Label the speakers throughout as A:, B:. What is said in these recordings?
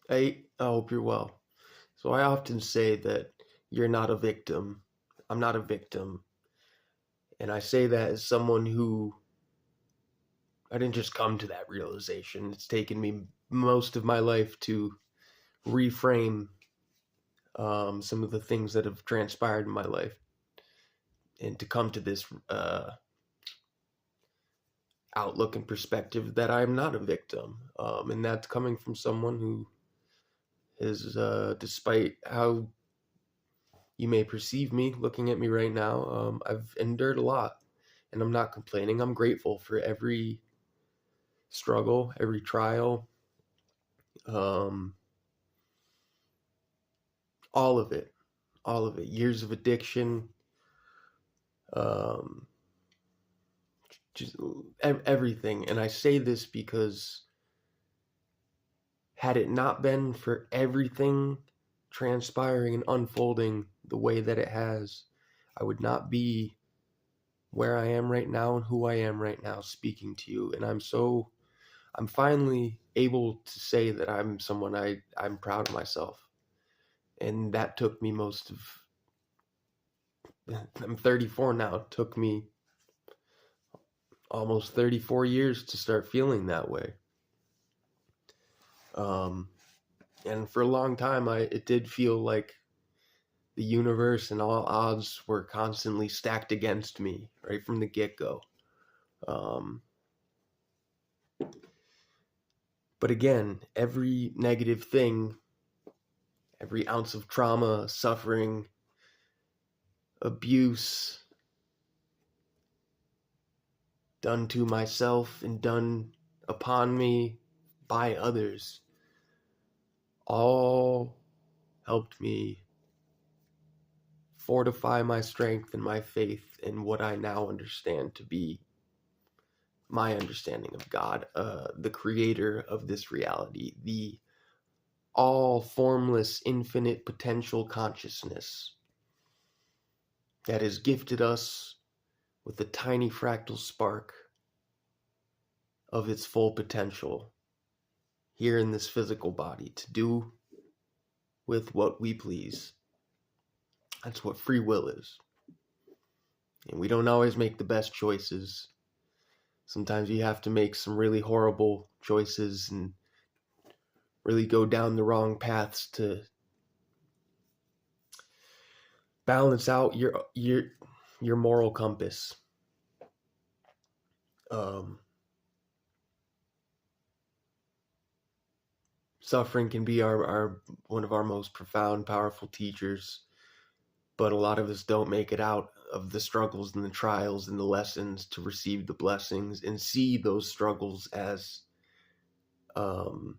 A: I hope you're well. So I often say that you're not a victim. I'm not a victim. And I say that as someone who I didn't just come to that realization. It's taken me most of my life to reframe some of the things that have transpired in my life and to come to this outlook and perspective that I'm not a victim. And that's coming from someone who is, despite how you may perceive me looking at me right now, I've endured a lot and I'm not complaining. I'm grateful for every struggle, every trial, um, all of it, all of it. Years of addiction, um, just everything. And I say this because had it not been for everything transpiring and unfolding the way that it has, I would not be where I am right now and who I am right now speaking to you. And I'm finally able to say that I'm someone I'm proud of myself. And that took me I'm 34 now. It took me almost 34 years to start feeling that way. Um, and for a long time, it did feel like the universe and all odds were constantly stacked against me right from the get-go. Um, but again, every negative thing, every ounce of trauma, suffering, abuse done to myself and done upon me by others, all helped me fortify my strength and my faith in what I now understand to be my understanding of God, the creator of this reality, the all formless, infinite potential consciousness that has gifted us with a tiny fractal spark of its full potential here in this physical body to do with what we please. That's what free will is. And we don't always make the best choices. Sometimes you have to make some really horrible choices and really go down the wrong paths to balance out your moral compass. Um, Suffering can be our one of our most profound, powerful teachers, but a lot of us don't make it out of the struggles and the trials and the lessons to receive the blessings and see those struggles as um,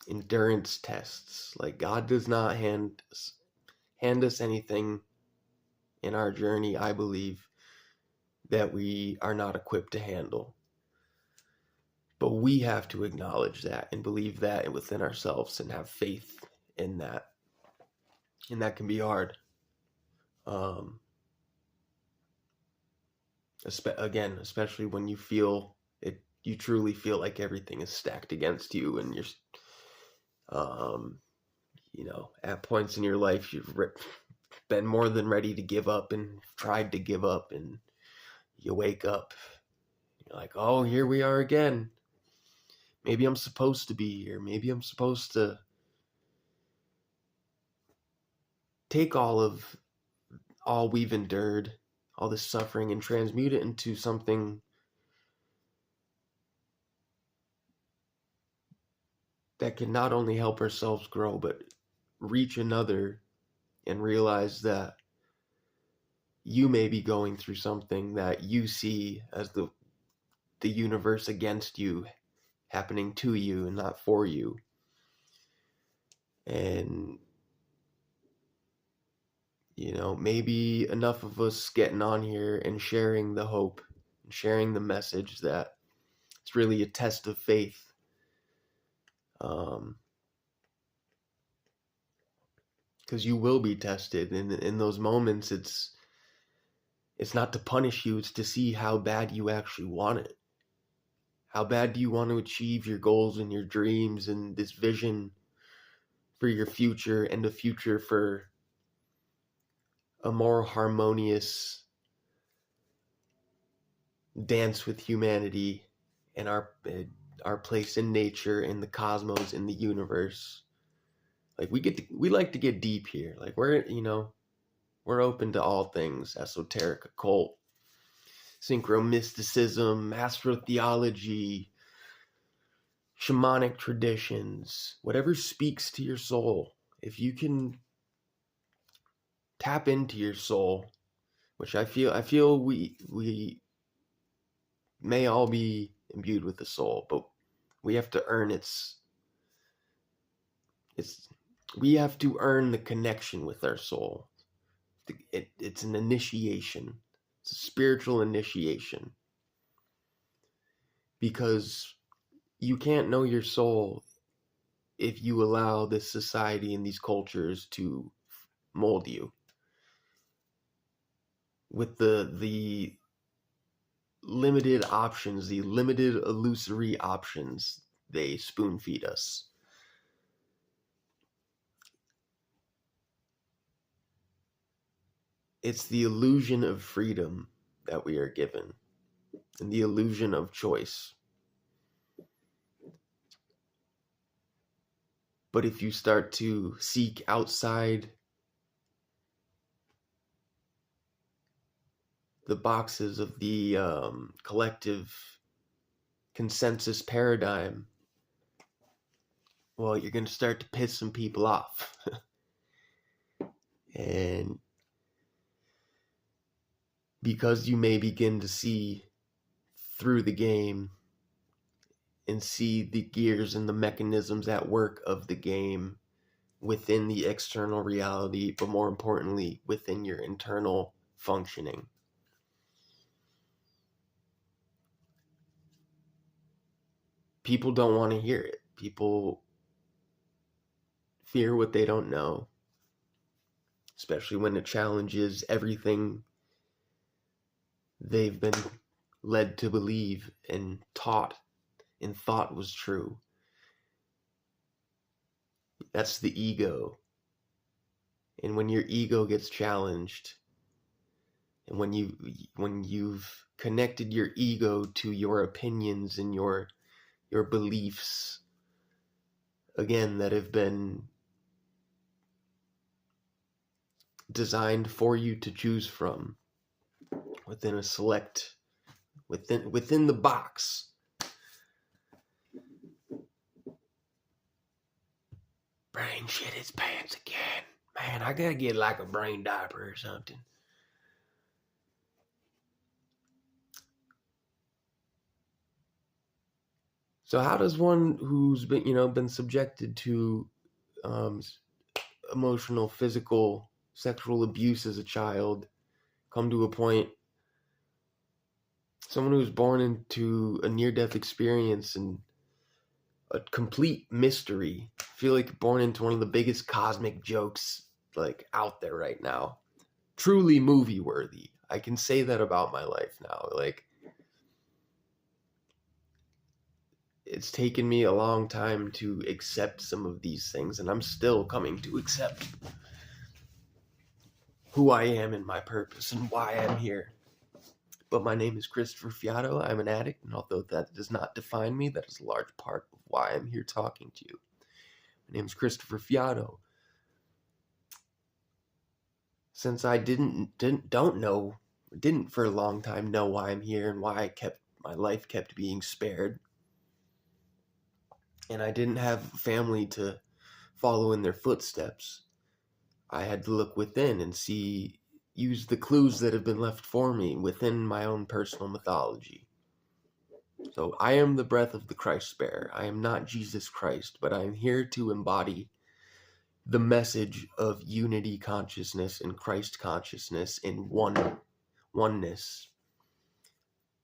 A: endurance tests. Like God does not hand us anything in our journey, I believe, that we are not equipped to handle. But we have to acknowledge that and believe that within ourselves and have faith in that. And that can be hard. Um, Again, especially when you feel it, you truly feel like everything is stacked against you, and you're, um, at points in your life you've been more than ready to give up and tried to give up, and you wake up, you're like, oh, here we are again. Maybe I'm supposed to be here. Maybe I'm supposed to take all we've endured, all this suffering, and transmute it into something that can not only help ourselves grow, but reach another and realize that you may be going through something that you see as the universe against you, happening to you and not for you. And maybe enough of us getting on here and sharing the hope and sharing the message that it's really a test of faith. Because you will be tested, and in those moments, it's not to punish you; it's to see how bad you actually want it, How bad do you want to achieve your goals and your dreams and this vision for your future and a future for a more harmonious dance with humanity and our place in nature, in the cosmos, in the universe. Like we like to get deep here. Like we're open to all things: esoteric, occult, synchromysticism, astrotheology, shamanic traditions, whatever speaks to your soul. If you can tap into your soul, which I feel we may all be imbued with the soul, but we have to earn it's we have to earn the connection with our soul. It's an initiation. It's a spiritual initiation, because you can't know your soul if you allow this society and these cultures to mold you with the limited options, the limited illusory options they spoon feed us. It's the illusion of freedom that we are given, and the illusion of choice. But if you start to seek outside the boxes of the collective consensus paradigm, well, you're going to start to piss some people off. And because you may begin to see through the game and see the gears and the mechanisms at work of the game within the external reality, but more importantly, within your internal functioning. People don't want to hear it. People fear what they don't know, especially when it challenges everything they've been led to believe and taught and thought was true. That's the ego. And when your ego gets challenged, and when you've connected your ego to your opinions and your beliefs, again, that have been designed for you to choose from within a select within the box. Brain shit its pants again. Man, I gotta get like a brain diaper or something. So how does one who's been subjected to emotional, physical, sexual abuse as a child come to a point, someone who's born into a near-death experience and a complete mystery, feel like born into one of the biggest cosmic jokes like out there right now, truly movie worthy? I can say that about my life now. Like, it's taken me a long time to accept some of these things, and I'm still coming to accept who I am and my purpose and why I'm here. But my name is Christopher Fiato. I'm an addict, and although that does not define me, that is a large part of why I'm here talking to you. My name is Christopher Fiato. Since I didn't for a long time know why I'm here and why my life kept being spared, and I didn't have family to follow in their footsteps, I had to look within and use the clues that have been left for me within my own personal mythology. So I am the breath of the Christ bearer. I am not Jesus Christ, but I am here to embody the message of unity consciousness and Christ consciousness in oneness,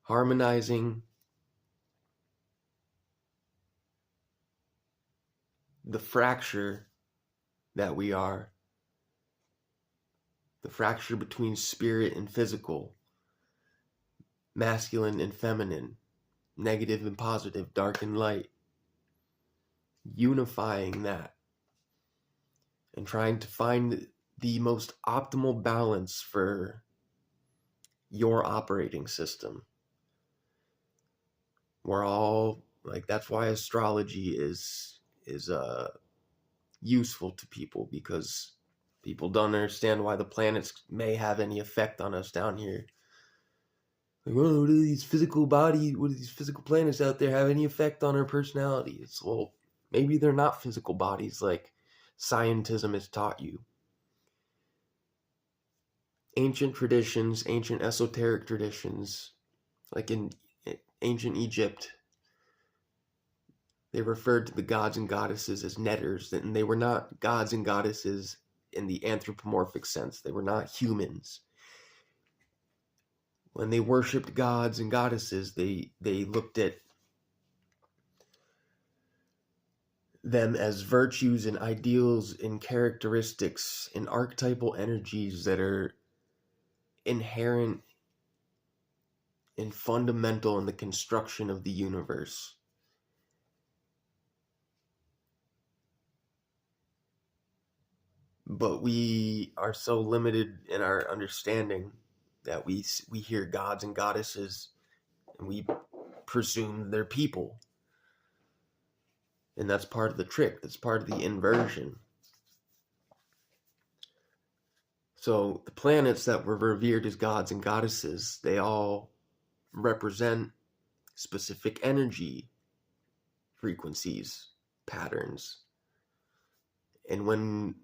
A: harmonizing the fracture that we are, the fracture between spirit and physical, masculine and feminine, negative and positive, dark and light, unifying that and trying to find the most optimal balance for your operating system. We're all like, that's why astrology is useful to people, because people don't understand why the planets may have any effect on us down here. Like, oh, what do these physical planets out there have any effect on our personalities? Well, maybe they're not physical bodies like scientism has taught you. Ancient traditions, ancient esoteric traditions, like in ancient Egypt, they referred to the gods and goddesses as netters, and they were not gods and goddesses in the anthropomorphic sense. They were not humans. When they worshipped gods and goddesses, they looked at them as virtues and ideals and characteristics and archetypal energies that are inherent and fundamental in the construction of the universe. But we are so limited in our understanding that we hear gods and goddesses and we presume they're people. And that's part of the trick. That's part of the inversion. So the planets that were revered as gods and goddesses, they all represent specific energy frequencies, patterns. And when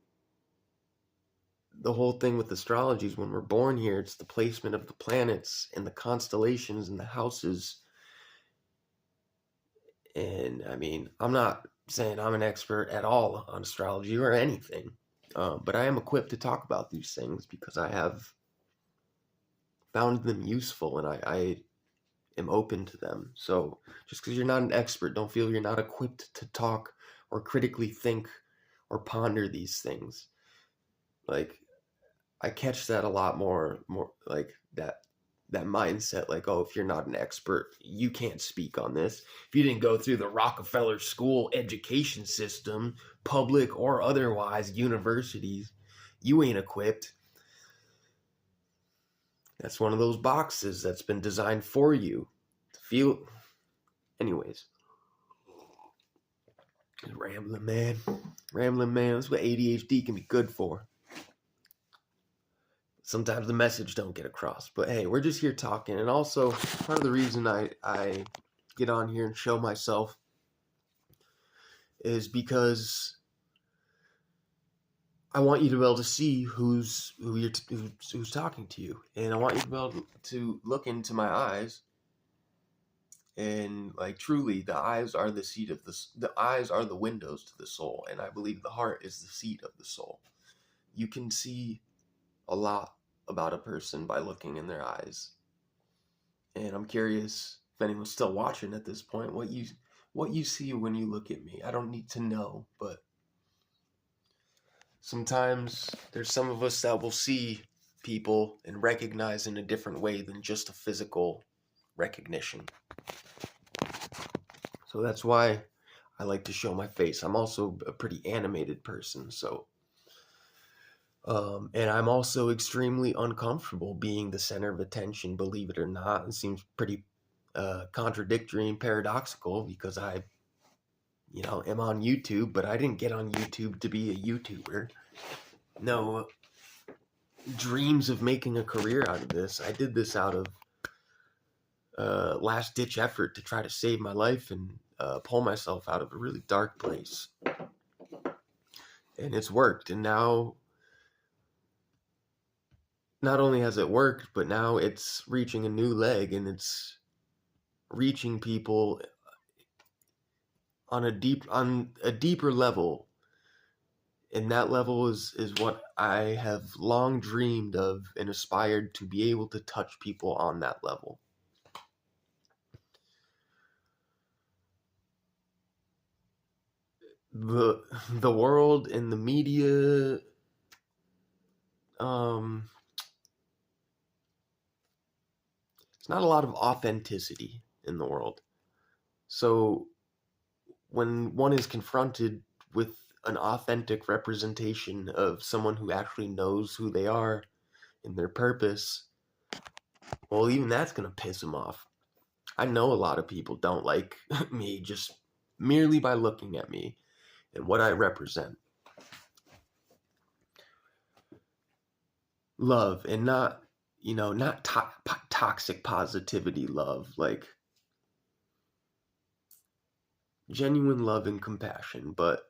A: the whole thing with astrology is, when we're born here, it's the placement of the planets and the constellations and the houses. And I mean, I'm not saying I'm an expert at all on astrology or anything, but I am equipped to talk about these things because I have found them useful, and I am open to them. So just because you're not an expert, don't feel you're not equipped to talk or critically think or ponder these things. Like, I catch that a lot more like that mindset, like, oh, if you're not an expert, you can't speak on this. If you didn't go through the Rockefeller School education system, public or otherwise, universities, you ain't equipped. That's one of those boxes that's been designed for you to feel. Anyways, rambling man. That's what ADHD can be good for. Sometimes the message don't get across, but hey, we're just here talking. And also, part of the reason I get on here and show myself is because I want you to be able to see who's talking to you, and I want you to be able to look into my eyes, and like, truly, the eyes are the eyes are the windows to the soul, and I believe the heart is the seat of the soul. You can see a lot about a person by looking in their eyes. And I'm curious if anyone's still watching at this point, what you see when you look at me. I don't need to know, but sometimes there's some of us that will see people and recognize in a different way than just a physical recognition. So that's why I like to show my face. I'm also a pretty animated person, so and I'm also extremely uncomfortable being the center of attention, believe it or not. It seems pretty contradictory and paradoxical, because I, am on YouTube, but I didn't get on YouTube to be a YouTuber. No dreams of making a career out of this. I did this out of last-ditch effort to try to save my life and pull myself out of a really dark place. And it's worked, and now not only has it worked, but now it's reaching a new leg, and it's reaching people on a deeper level. And that level is what I have long dreamed of and aspired to be able to touch people on that level. The world and the media, it's not a lot of authenticity in the world. So when one is confronted with an authentic representation of someone who actually knows who they are and their purpose, well, even that's going to piss them off. I know a lot of people don't like me just merely by looking at me and what I represent. Love, and not, not toxic positivity love, like genuine love and compassion, but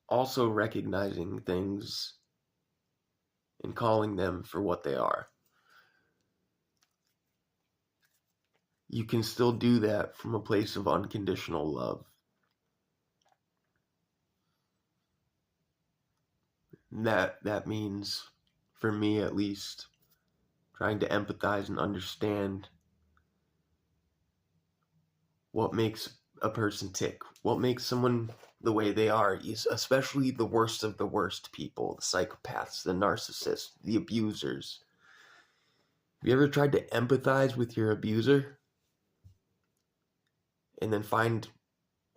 A: also recognizing things and calling them for what they are. You can still do that from a place of unconditional love. That means, for me at least, trying to empathize and understand what makes a person tick, what makes someone the way they are, especially the worst of the worst people, the psychopaths, the narcissists, the abusers. Have you ever tried to empathize with your abuser and then find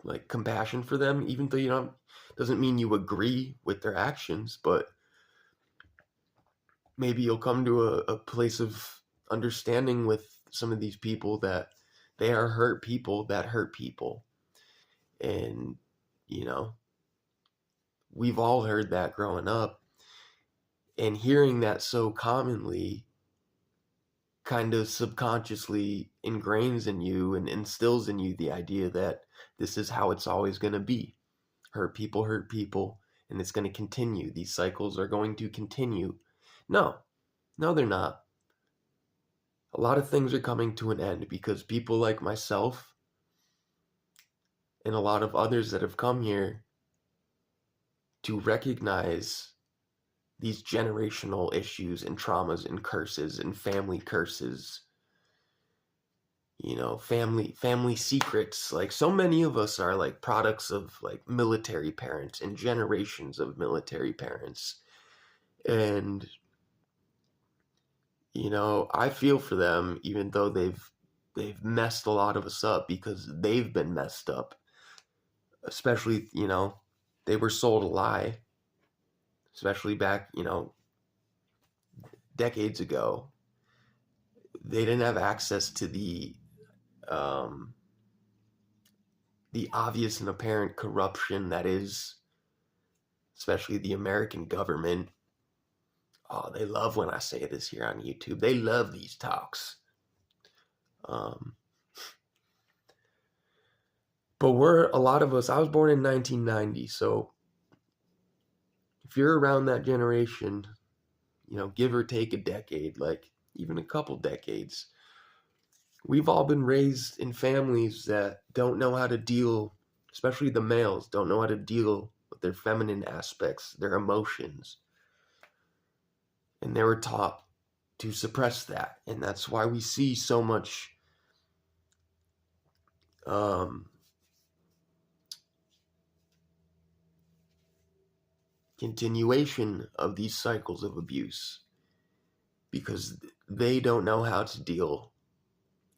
A: like compassion for them, even though you don't, doesn't mean you agree with their actions, but maybe you'll come to a place of understanding with some of these people that they are hurt people that hurt people. And, you know, we've all heard that growing up. And hearing that so commonly kind of subconsciously ingrains in you and instills in you the idea that this is how it's always going to be. Hurt people, and it's going to continue. These cycles are going to continue. No, no, they're not. A lot of things are coming to an end because people like myself and a lot of others that have come here to recognize these generational issues and traumas and curses and family curses, family secrets. Like, so many of us are like products of like military parents and generations of military parents. And I feel for them, even though they've messed a lot of us up because they've been messed up. Especially, they were sold a lie, especially back, decades ago. They didn't have access to um, the obvious and apparent corruption that is, especially the American government. Oh, they love when I say this here on YouTube. They love these talks. Um, but a lot of us, I was born in 1990, so if you're around that generation, give or take a decade, like even a couple decades, we've all been raised in families that don't know how to deal, especially the males, don't know how to deal with their feminine aspects, their emotions. And they were taught to suppress that. And that's why we see so much continuation of these cycles of abuse, because they don't know how to deal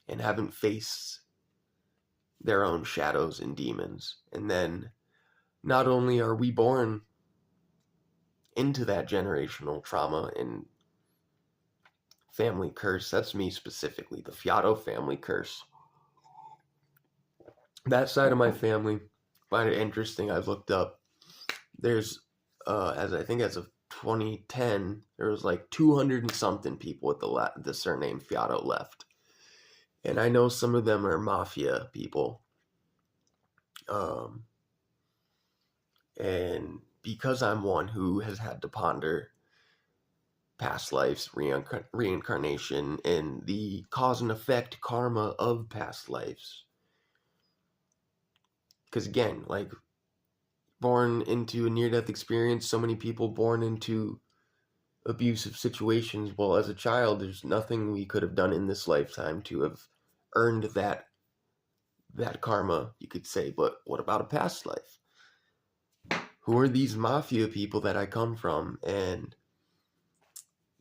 A: and haven't faced their own shadows and demons. And then not only are we born into that generational trauma and family curse, that's me specifically, the Fiato family curse. That side of my family, find it interesting. I've looked up, there's as of 2010, there was like 200 and something people with the surname Fiato left. And I know some of them are mafia people. And because I'm one who has had to ponder past lives, reincarnation, and the cause and effect karma of past lives. Because again, like, born into a near-death experience, so many people born into abusive situations. Well, as a child, there's nothing we could have done in this lifetime to have earned that karma, you could say. But what about a past life? Who are these mafia people that I come from? And,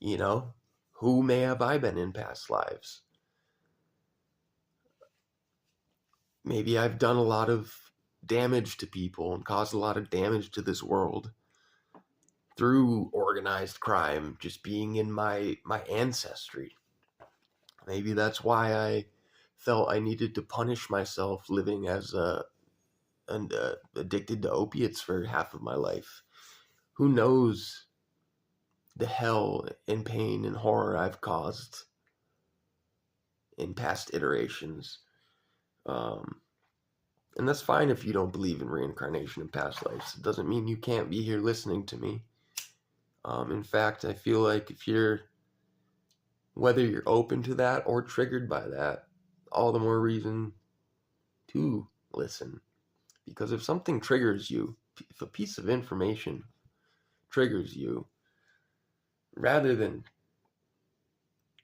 A: who may have I been in past lives? maybe I've done a lot of damage to people and caused a lot of damage to this world through organized crime just being in my ancestry. Maybe that's why I felt I needed to punish myself living as addicted to opiates for half of my life. Who knows the hell and pain and horror I've caused in past iterations. And that's fine if you don't believe in reincarnation in past lives. It doesn't mean you can't be here listening to me. In fact, I feel like whether you're open to that or triggered by that, all the more reason to listen. Because if something triggers you, if a piece of information triggers you, rather than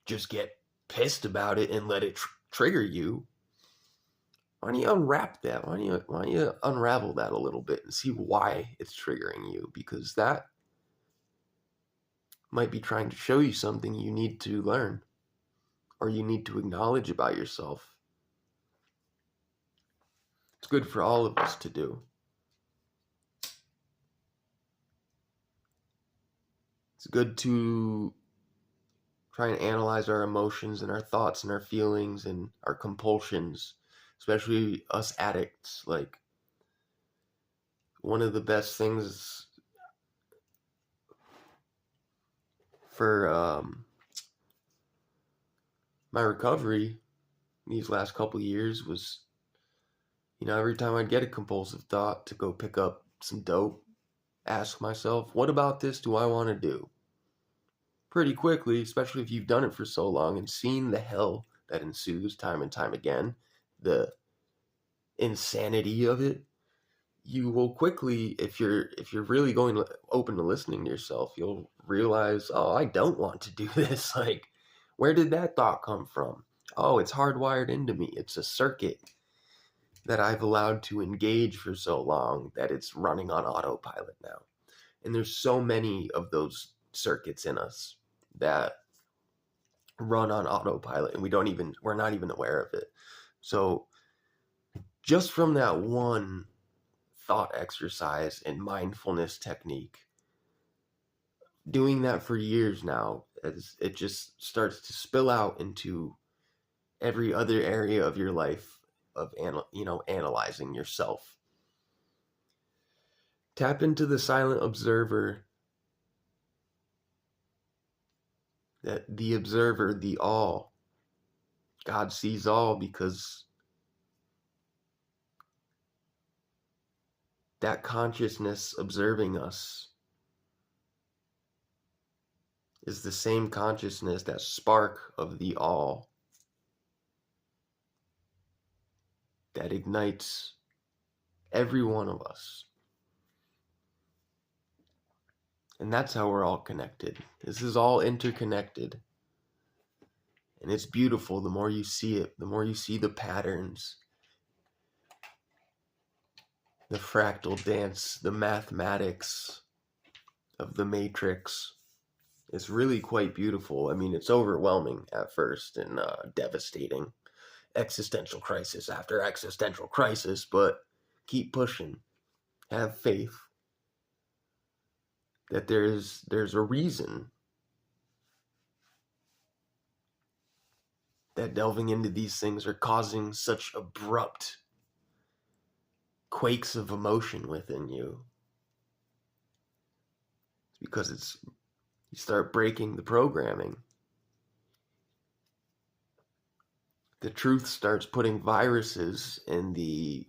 A: just get pissed about it and let it trigger you, why don't you unwrap that? Why don't you unravel that a little bit and see why it's triggering you? Because that might be trying to show you something you need to learn or you need to acknowledge about yourself. It's good for all of us to do. It's good to try and analyze our emotions and our thoughts and our feelings and our compulsions, especially us addicts. Like, one of the best things for my recovery these last couple years was, every time I'd get a compulsive thought to go pick up some dope, ask myself, what about this do I want to do? Pretty quickly, especially if you've done it for so long and seen the hell that ensues time and time again, the insanity of it, you will quickly, if you're really going open to listening to yourself, you'll realize, oh, I don't want to do this. Like, where did that thought come from? Oh, it's hardwired into me. It's a circuit that I've allowed to engage for so long that it's running on autopilot now. And there's so many of those circuits in us that run on autopilot and we're not even aware of it. So just from that one thought exercise and mindfulness technique, doing that for years now, as it just starts to spill out into every other area of your life of analyzing yourself. Tap into the silent observer, that the observer, the all. God sees all, because that consciousness observing us is the same consciousness, that spark of the all, that ignites every one of us. And that's how we're all connected. This is all interconnected. And it's beautiful. The more you see it, the more you see the patterns, the fractal dance, the mathematics of the matrix. It's really quite beautiful. I mean, it's overwhelming at first and devastating. Existential crisis after existential crisis, but keep pushing. Have faith that there's a reason that delving into these things are causing such abrupt quakes of emotion within you. It's because you start breaking the programming. The truth starts putting viruses in the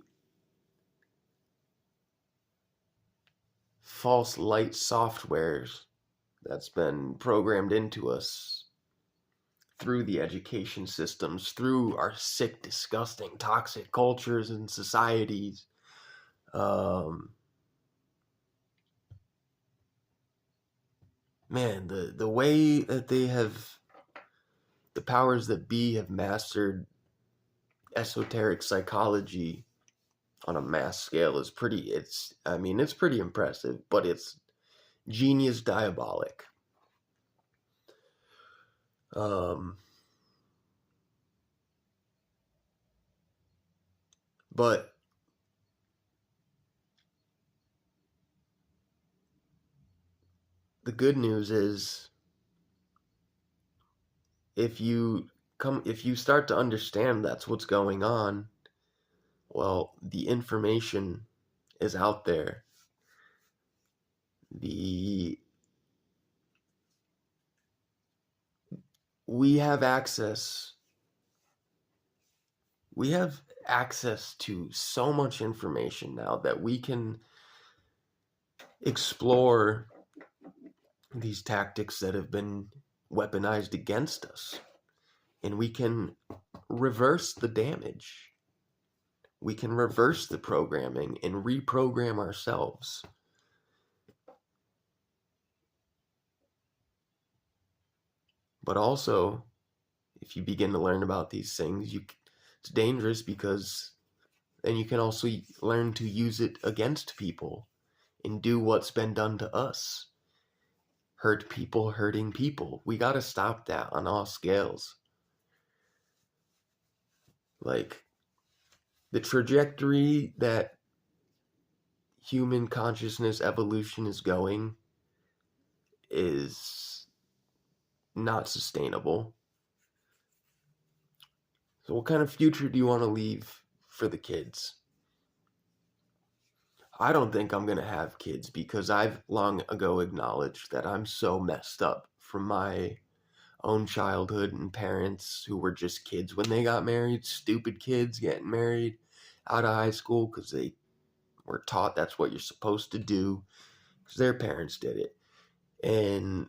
A: false light softwares that's been programmed into us through the education systems, through our sick, disgusting, toxic cultures and societies. Man, the way that the powers that be have mastered esoteric psychology on a mass scale is it's pretty impressive, but it's genius diabolic. But the good news is if you start to understand that's what's going on, well, the information is out there. The we have access we have access to so much information now that we can explore these tactics that have been weaponized against us, and we can reverse the damage. We can reverse the programming and reprogram ourselves. But also, if you begin to learn about these things, it's dangerous, because then you can also learn to use it against people and do what's been done to us. Hurt people hurting people. We got to stop that on all scales. Like, the trajectory that human consciousness evolution is going is not sustainable. So what kind of future do you want to leave for the kids? I don't think I'm going to have kids, because I've long ago acknowledged that I'm so messed up from my own childhood and parents who were just kids when they got married, stupid kids getting married out of high school because they were taught that's what you're supposed to do because their parents did it. And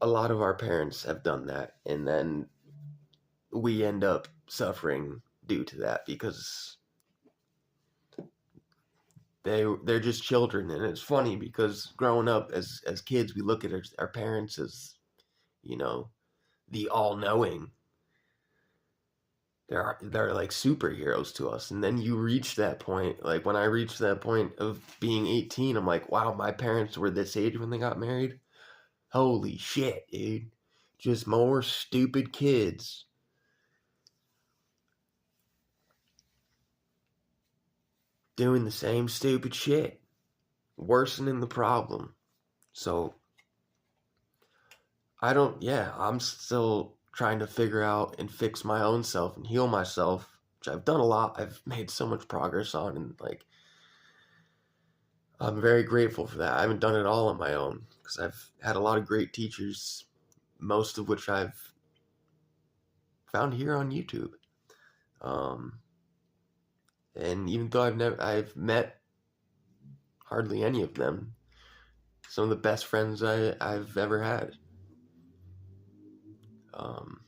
A: a lot of our parents have done that, and then we end up suffering due to that because they're just children. And it's funny because growing up as kids, we look at our parents as, you know, the all-knowing. They're like superheroes to us. And then you reach that point, like when I reached that point of being 18, I'm like, wow, my parents were this age when they got married. Holy shit, dude. Just more stupid kids. Doing the same stupid shit. Worsening the problem. So I'm still trying to figure out and fix my own self and heal myself, which I've done a lot. I've made so much progress on, and like, I'm very grateful for that. I haven't done it all on my own because I've had a lot of great teachers, most of which I've found here on YouTube. Um, and even though I've met hardly any of them, some of the best friends I've ever had. Um,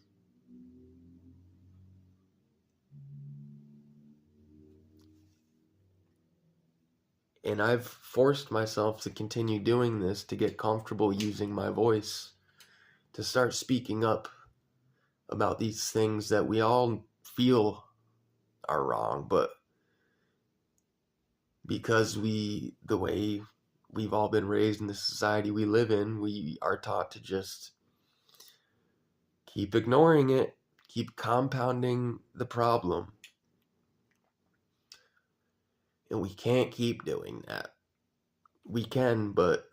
A: and I've forced myself to continue doing this to get comfortable using my voice to start speaking up about these things that we all feel are wrong, but because the way we've all been raised in the society we live in, we are taught to just keep ignoring it, keep compounding the problem. And we can't keep doing that. We can, but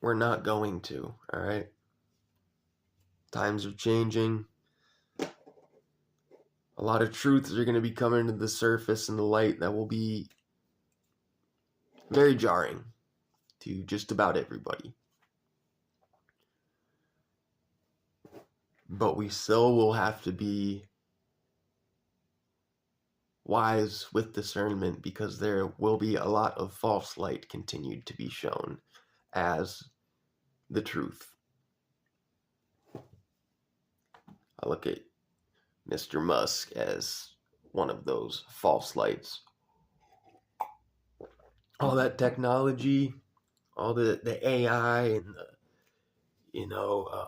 A: we're not going to, all right? Times are changing. A lot of truths are going to be coming to the surface and the light that will be very jarring to just about everybody. But we still will have to be wise with discernment, because there will be a lot of false light continued to be shown as the truth. I look at Mr. Musk as one of those false lights. All that technology, all the AI and the,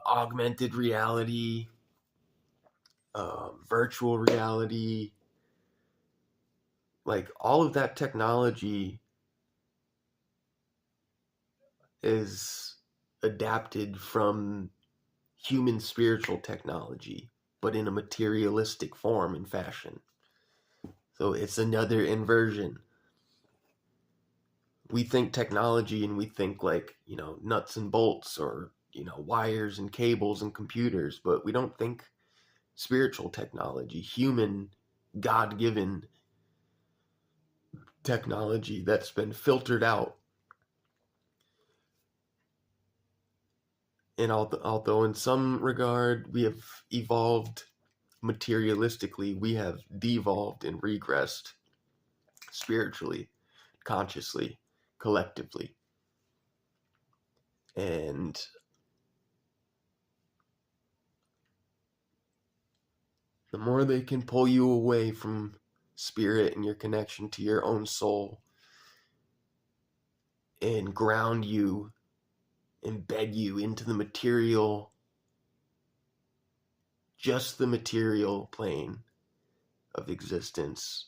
A: augmented reality, virtual reality, like all of that technology is adapted from human spiritual technology, but in a materialistic form and fashion. So it's another inversion. We think technology and we think like, nuts and bolts or, wires and cables and computers, but we don't think spiritual technology, human, God-given technology that's been filtered out. And although in some regard we have evolved materialistically, we have devolved and regressed spiritually, consciously, collectively. And the more they can pull you away from spirit and your connection to your own soul and ground you, embed you into the material, just the material plane of existence,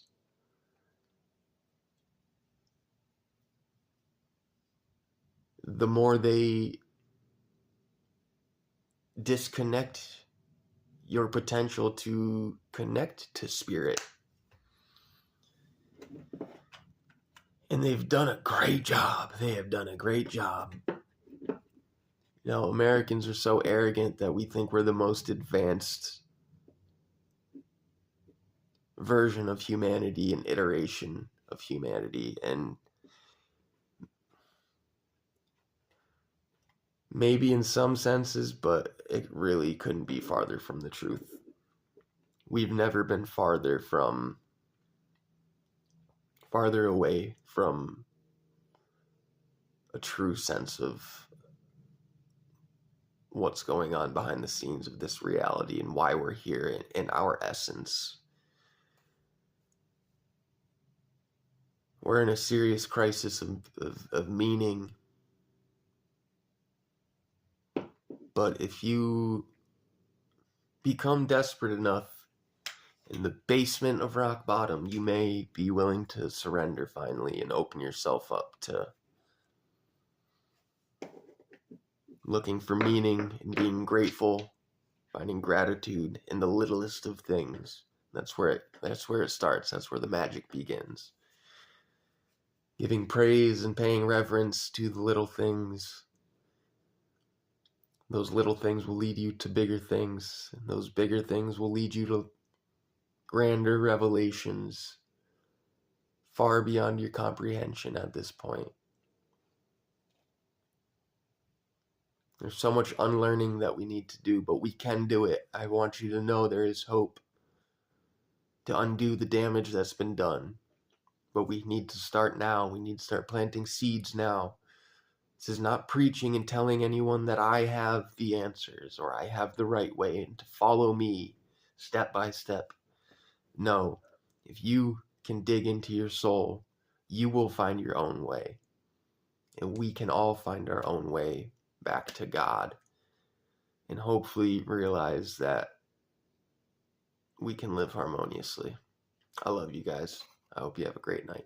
A: the more they disconnect your potential to connect to spirit. And they've done a great job. They have done a great job. Americans are so arrogant that we think we're the most advanced version of humanity and iteration of humanity. And maybe in some senses, but it really couldn't be farther from the truth. We've never been farther away from a true sense of what's going on behind the scenes of this reality and why we're here in our essence. We're in a serious crisis of meaning. But if you become desperate enough in the basement of rock bottom, you may be willing to surrender finally and open yourself up to looking for meaning and being grateful, finding gratitude in the littlest of things. That's where it starts. That's where the magic begins. Giving praise and paying reverence to the little things. Those little things will lead you to bigger things, and those bigger things will lead you to grander revelations far beyond your comprehension at this point. There's so much unlearning that we need to do, but we can do it. I want you to know there is hope to undo the damage that's been done. But we need to start now. We need to start planting seeds now. This is not preaching and telling anyone that I have the answers or I have the right way and to follow me step by step. No, if you can dig into your soul, you will find your own way. And we can all find our own way back to God. And hopefully realize that we can live harmoniously. I love you guys. I hope you have a great night.